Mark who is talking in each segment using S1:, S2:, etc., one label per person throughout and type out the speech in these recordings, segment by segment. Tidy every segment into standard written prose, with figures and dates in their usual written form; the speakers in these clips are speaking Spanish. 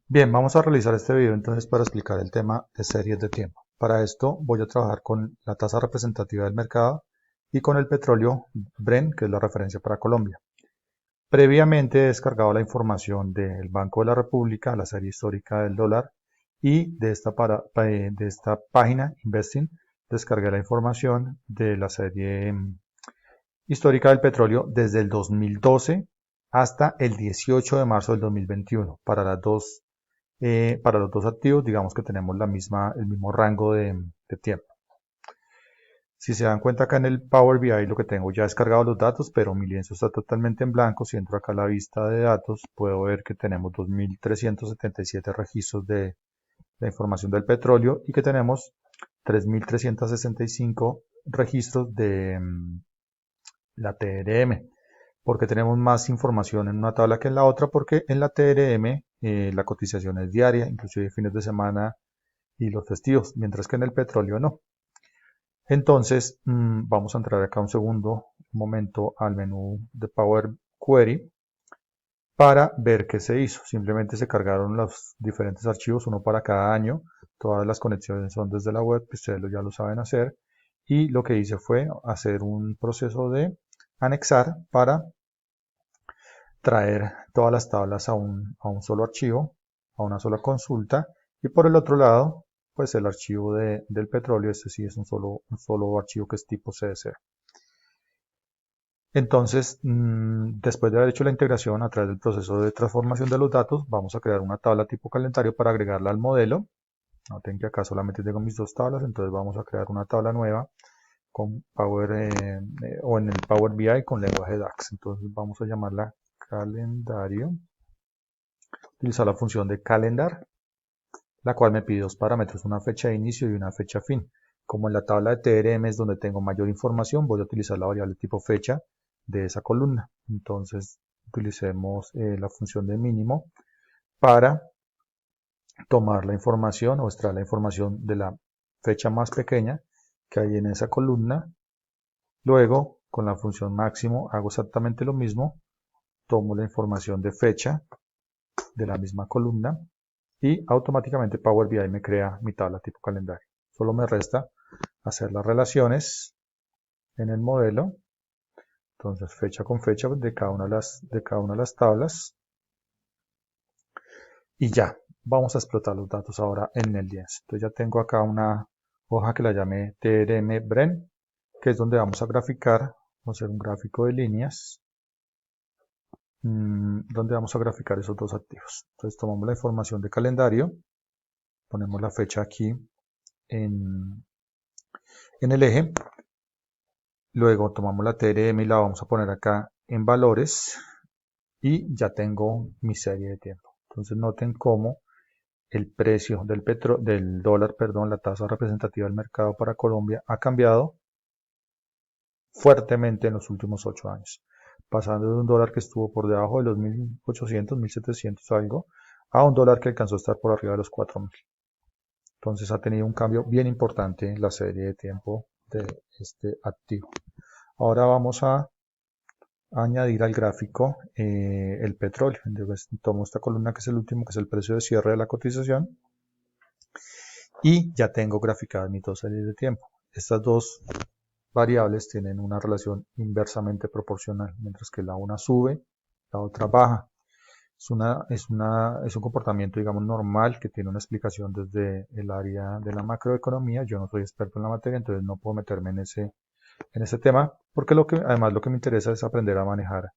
S1: Bien, vamos a realizar este video entonces para explicar el tema de series de tiempo. Para esto voy a trabajar con la tasa representativa del mercado y con el petróleo Brent, que es la referencia para Colombia. Previamente he descargado la información del Banco de la República, la serie histórica del dólar, y de esta página Investing descargué la información de la serie histórica del petróleo desde el 2012 hasta el 18 de marzo del 2021 para los dos activos, digamos que tenemos el mismo rango de tiempo. Si se dan cuenta acá en el Power BI lo que tengo ya descargado los datos, pero mi lienzo está totalmente en blanco. Si entro acá a la vista de datos, puedo ver que tenemos 2.377 registros de la información del petróleo y que tenemos 3.365 registros de la TRM. Porque tenemos más información en una tabla que en la otra, porque en la TRM la cotización es diaria, inclusive fines de semana y los festivos, mientras que en el petróleo no. Entonces, vamos a entrar acá un momento al menú de Power Query para ver qué se hizo. Simplemente se cargaron los diferentes archivos, uno para cada año. Todas las conexiones son desde la web, que ustedes ya lo saben hacer. Y lo que hice fue hacer un proceso de anexar para traer todas las tablas a un solo archivo, a una sola consulta. Y por el otro lado, pues el archivo del petróleo, este sí es un solo archivo que es tipo CSV. Entonces, después de haber hecho la integración a través del proceso de transformación de los datos, vamos a crear una tabla tipo calendario para agregarla al modelo. Noten que acá solamente tengo mis dos tablas, entonces vamos a crear una tabla nueva con o en el Power BI con lenguaje DAX. Entonces vamos a llamarla calendario. Utilizar la función de calendar, la cual me pide dos parámetros, una fecha de inicio y una fecha fin. Como en la tabla de TRM es donde tengo mayor información, voy a utilizar la variable tipo fecha de esa columna. Entonces utilicemos la función de mínimo para tomar la información o extraer la información de la fecha más pequeña que hay en esa columna. Luego, con la función máximo hago exactamente lo mismo, tomo la información de fecha de la misma columna y automáticamente Power BI me crea mi tabla tipo calendario. Solo me resta hacer las relaciones en el modelo. Entonces fecha con fecha de cada una de las tablas. Y ya, vamos a explotar los datos ahora en el lienzo. Entonces ya tengo acá una hoja que la llamé TRM Bren, que es donde vamos a graficar, vamos a hacer un gráfico de líneas, donde vamos a graficar esos dos activos. Entonces tomamos la información de calendario, ponemos la fecha aquí en el eje. Luego tomamos la TRM y la vamos a poner acá en valores y ya tengo mi serie de tiempo. Entonces noten cómo el precio del dólar, perdón, la tasa representativa del mercado para Colombia ha cambiado fuertemente en los últimos 8 años, pasando de un dólar que estuvo por debajo de los 1.800, 1.700 algo, a un dólar que alcanzó a estar por arriba de los 4.000. Entonces ha tenido un cambio bien importante en la serie de tiempo de este activo. Ahora vamos a añadir al gráfico el petróleo. Entonces, tomo esta columna que es el último, que es el precio de cierre de la cotización, y ya tengo graficadas mis dos series de tiempo. Estas dos variables tienen una relación inversamente proporcional, mientras que la una sube, la otra baja. Es un comportamiento, digamos, normal que tiene una explicación desde el área de la macroeconomía. Yo no soy experto en la materia, entonces no puedo meterme en ese tema, porque además lo que me interesa es aprender a manejar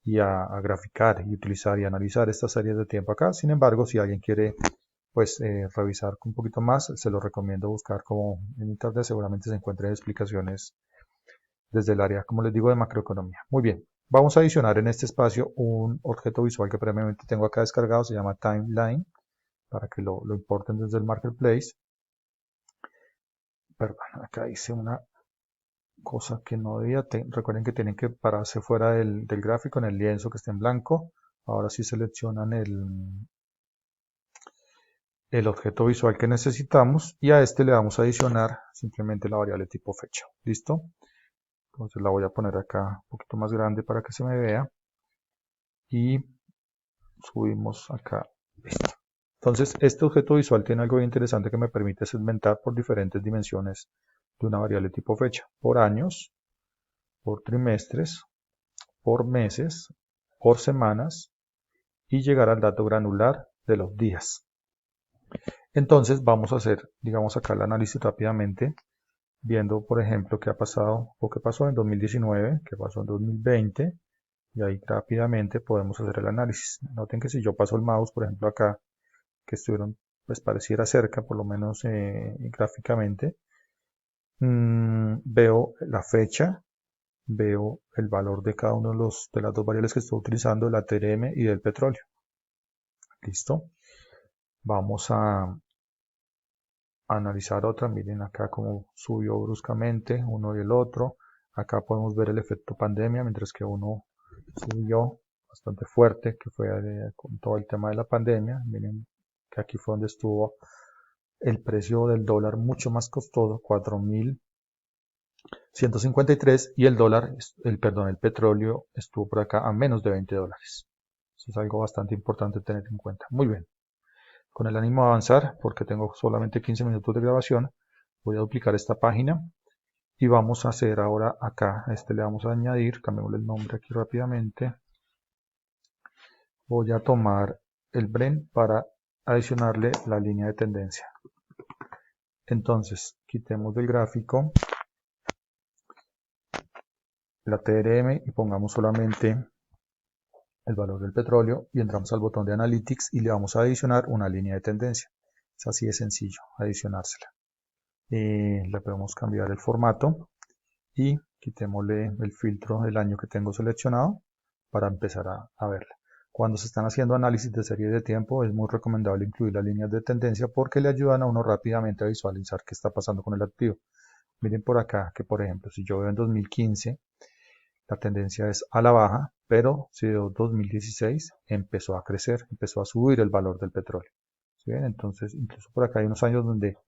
S1: y a graficar y utilizar y analizar estas series de tiempo acá. Sin embargo, si alguien quiere pues revisar un poquito más, se lo recomiendo buscar como en internet, seguramente se encuentren explicaciones desde el área, como les digo, de macroeconomía. Muy bien, vamos a adicionar en este espacio un objeto visual que previamente tengo acá descargado, se llama Timeline, para que lo importen desde el Marketplace. Perdón, acá hice una cosa que no debía. Recuerden que tienen que pararse fuera del gráfico en el lienzo que esté en blanco. Ahora sí seleccionan el objeto visual que necesitamos y a este le vamos a adicionar simplemente la variable tipo fecha. ¿Listo? Entonces la voy a poner acá un poquito más grande para que se me vea y subimos acá. Listo. Entonces, este objeto visual tiene algo bien interesante que me permite segmentar por diferentes dimensiones de una variable tipo fecha, por años, por trimestres, por meses, por semanas y llegar al dato granular de los días. Entonces vamos a hacer, digamos acá el análisis rápidamente, viendo por ejemplo qué ha pasado o qué pasó en 2019, qué pasó en 2020 y ahí rápidamente podemos hacer el análisis. Noten que si yo paso el mouse por ejemplo acá, que estuvieron pues pareciera cerca por lo menos gráficamente, veo la fecha, veo el valor de cada uno de las dos variables que estoy utilizando, la TRM y del petróleo. Listo. Vamos a analizar otra. Miren acá cómo subió bruscamente uno y el otro. Acá podemos ver el efecto pandemia, mientras que uno subió bastante fuerte, que fue con todo el tema de la pandemia. Miren que aquí fue donde estuvo el precio del dólar mucho más costoso, 4.153, y el petróleo estuvo por acá a menos de $20. Eso es algo bastante importante tener en cuenta. Muy bien. Con el ánimo de avanzar, porque tengo solamente 15 minutos de grabación, voy a duplicar esta página y vamos a hacer ahora acá, a este le vamos a añadir, cambiémosle el nombre aquí rápidamente. Voy a tomar el Bren para adicionarle la línea de tendencia. Entonces, quitemos del gráfico la TRM y pongamos solamente el valor del petróleo y entramos al botón de Analytics y le vamos a adicionar una línea de tendencia. Es así de sencillo, adicionársela. Le podemos cambiar el formato y quitémosle el filtro del año que tengo seleccionado para empezar a verla. Cuando se están haciendo análisis de serie de tiempo es muy recomendable incluir las líneas de tendencia porque le ayudan a uno rápidamente a visualizar qué está pasando con el activo. Miren por acá que por ejemplo si yo veo en 2015 la tendencia es a la baja, pero si veo 2016 empezó a crecer, empezó a subir el valor del petróleo. ¿Sí ven? Entonces incluso por acá hay unos años donde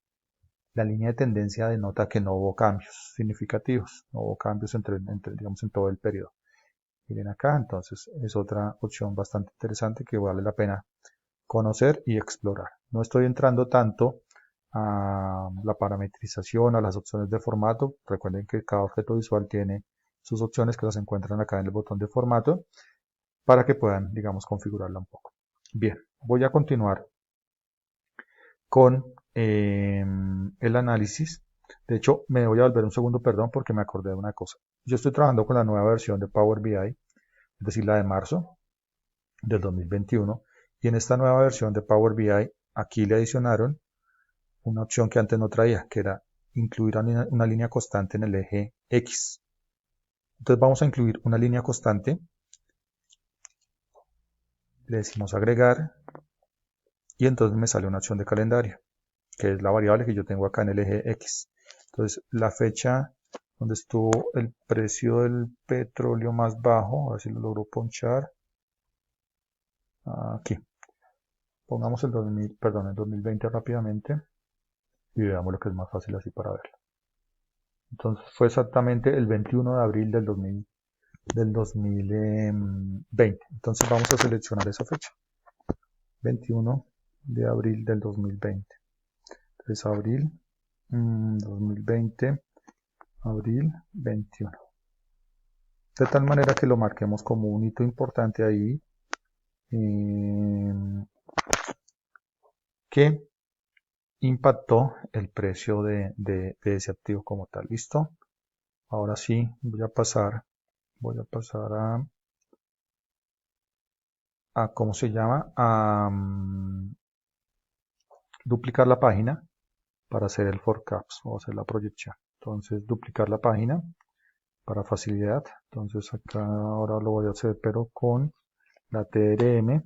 S1: la línea de tendencia denota que no hubo cambios significativos, no hubo cambios digamos, en todo el periodo. Miren acá, entonces es otra opción bastante interesante que vale la pena conocer y explorar. No estoy entrando tanto a la parametrización, a las opciones de formato. Recuerden que cada objeto visual tiene sus opciones que las encuentran acá en el botón de formato para que puedan, digamos, configurarla un poco. Bien, voy a continuar con el análisis. De hecho, me voy a volver un segundo, perdón, porque me acordé de una cosa. Yo estoy trabajando con la nueva versión de Power BI, es decir, la de marzo del 2021, y en esta nueva versión de Power BI, aquí le adicionaron una opción que antes no traía, que era incluir una línea constante en el eje X. Entonces vamos a incluir una línea constante, le decimos agregar, y entonces me sale una opción de calendario, que es la variable que yo tengo acá en el eje X. Entonces, la fecha donde estuvo el precio del petróleo más bajo, a ver si lo logro ponchar. Aquí. Pongamos el 2020 rápidamente y veamos lo que es más fácil así para verlo. Entonces, fue exactamente el 21 de abril del 2020. Entonces, vamos a seleccionar esa fecha. 21 de abril del 2020. Entonces, abril 2020. Abril 21. De tal manera que lo marquemos como un hito importante ahí, que impactó el precio de ese activo como tal. ¿Listo? Ahora sí, voy a pasar a ¿cómo se llama? A duplicar la página para hacer el forecast o hacer la proyección. Entonces, duplicar la página para facilidad. Entonces, acá ahora lo voy a hacer, pero con la TRM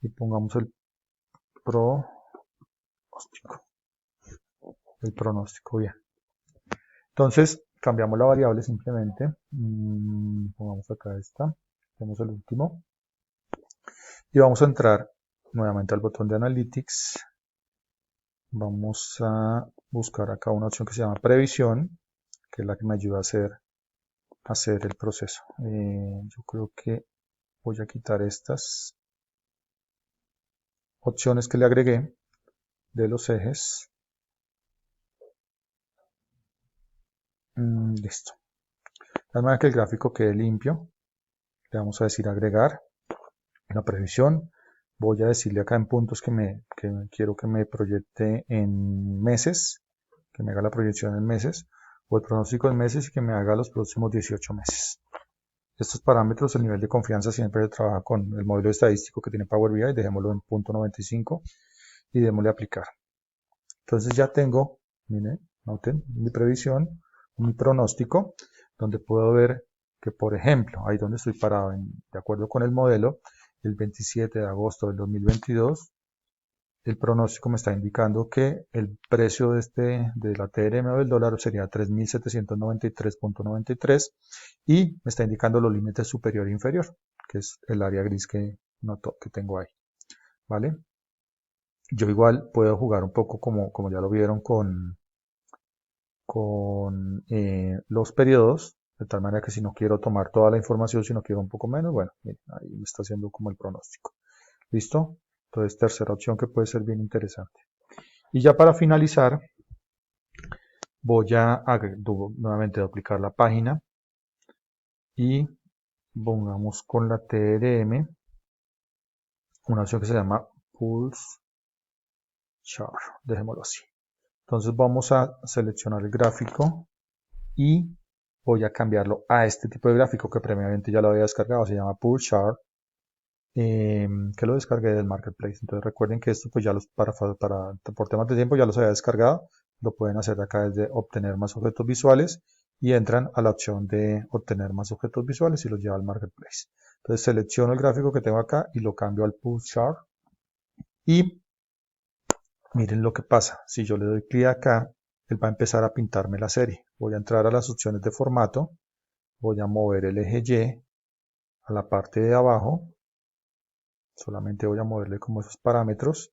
S1: y pongamos el pronóstico, bien. Entonces, cambiamos la variable simplemente. Pongamos acá esta. Tenemos el último. Y vamos a entrar nuevamente al botón de Analytics. Vamos a buscar acá una opción que se llama Previsión, que es la que me ayuda a hacer el proceso. Yo creo que voy a quitar estas. opciones que le agregué de los ejes. Listo. De manera que el gráfico quede limpio, le vamos a decir agregar la previsión. Voy a decirle acá en puntos que quiero que me proyecte en meses, que me haga la proyección en meses, o el pronóstico en meses y que me haga los próximos 18 meses. Estos parámetros, el nivel de confianza siempre trabaja con el modelo estadístico que tiene Power BI, dejémoslo en .95 y démosle aplicar. Entonces ya tengo, miren, noten, mi previsión, mi pronóstico, donde puedo ver que, por ejemplo, ahí donde estoy parado, de acuerdo con el modelo, el 27 de agosto del 2022, el pronóstico me está indicando que el precio de la TRM o del dólar sería 3.793.93 y me está indicando los límites superior e inferior, que es el área gris que tengo ahí, ¿vale? Yo igual puedo jugar un poco como ya lo vieron con los periodos, de tal manera que si no quiero tomar toda la información, si no quiero un poco menos, bueno, miren, ahí me está haciendo como el pronóstico. ¿Listo? Entonces, tercera opción que puede ser bien interesante. Y ya para finalizar, voy a nuevamente duplicar la página y pongamos con la TRM una opción que se llama Pulse Chart, dejémoslo así. Entonces vamos a seleccionar el gráfico y voy a cambiarlo a este tipo de gráfico que previamente ya lo había descargado, se llama Pulse Chart, que lo descargué del Marketplace. Entonces recuerden que esto pues ya por temas de tiempo ya los había descargado, lo pueden hacer acá desde obtener más objetos visuales y entran a la opción de obtener más objetos visuales y los lleva al Marketplace. Entonces selecciono el gráfico que tengo acá y lo cambio al Pulse Chart y miren lo que pasa. Si yo le doy clic acá, él va a empezar a pintarme la serie. Voy a entrar a las opciones de formato, voy a mover el eje Y a la parte de abajo, solamente voy a moverle como esos parámetros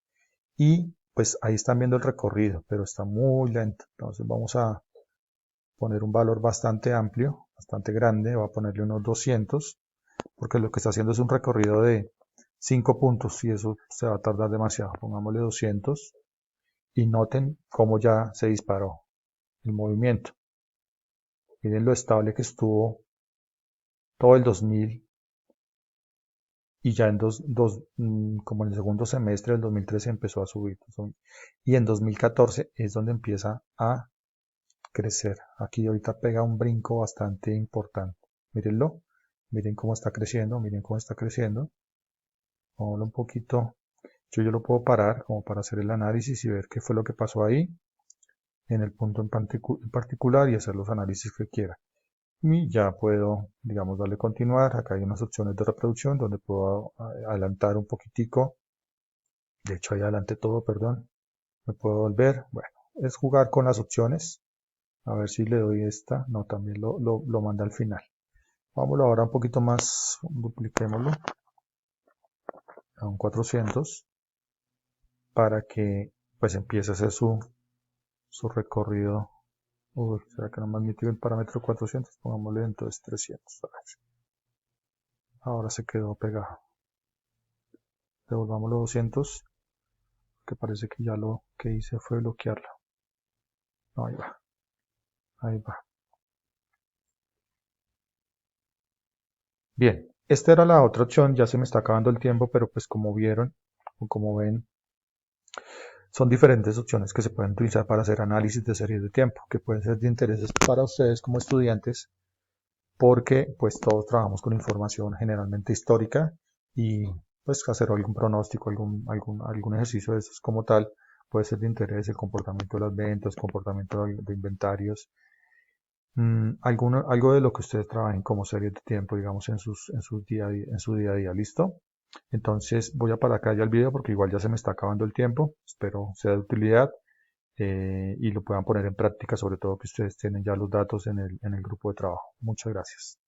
S1: y pues ahí están viendo el recorrido, pero está muy lento. Entonces vamos a poner un valor bastante amplio, bastante grande, voy a ponerle unos 200, porque lo que está haciendo es un recorrido de 5 puntos y eso se va a tardar demasiado. Pongámosle 200 y noten cómo ya se disparó el movimiento. Miren lo estable que estuvo todo el 2000 y ya como en el segundo semestre del 2013 empezó a subir. Y en 2014 es donde empieza a crecer. Aquí ahorita pega un brinco bastante importante. Mírenlo, miren cómo está creciendo, miren cómo está creciendo. Vámonos un poquito. Yo lo puedo parar como para hacer el análisis y ver qué fue lo que pasó ahí en el punto en particular y hacer los análisis que quiera. Y ya puedo, digamos, darle continuar. Acá hay unas opciones de reproducción donde puedo adelantar un poquitico. De hecho, ahí adelanté todo, perdón. Me puedo volver. Bueno, es jugar con las opciones. A ver si le doy esta. No, también lo manda al final. Vámonos ahora un poquito más. Dupliquémoslo a un 400 para que pues empiece a hacer su recorrido. ¿Será que no me admitió el parámetro 400? Pongámosle entonces 300. Ahora se quedó pegado. Devolvamos los 200, que parece que ya lo que hice fue bloquearlo. No, ahí va. Ahí va. Bien, esta era la otra opción, ya se me está acabando el tiempo, pero pues como vieron, o como ven, son diferentes opciones que se pueden utilizar para hacer análisis de series de tiempo, que pueden ser de interés para ustedes como estudiantes, porque pues todos trabajamos con información generalmente histórica y pues hacer algún pronóstico, algún ejercicio de esos como tal, puede ser de interés el comportamiento de las ventas, comportamiento de inventarios, algo de lo que ustedes trabajen como series de tiempo, digamos, en su día a día, ¿listo? Entonces voy a parar acá ya el video porque igual ya se me está acabando el tiempo, espero sea de utilidad y lo puedan poner en práctica, sobre todo que ustedes tienen ya los datos en el grupo de trabajo. Muchas gracias.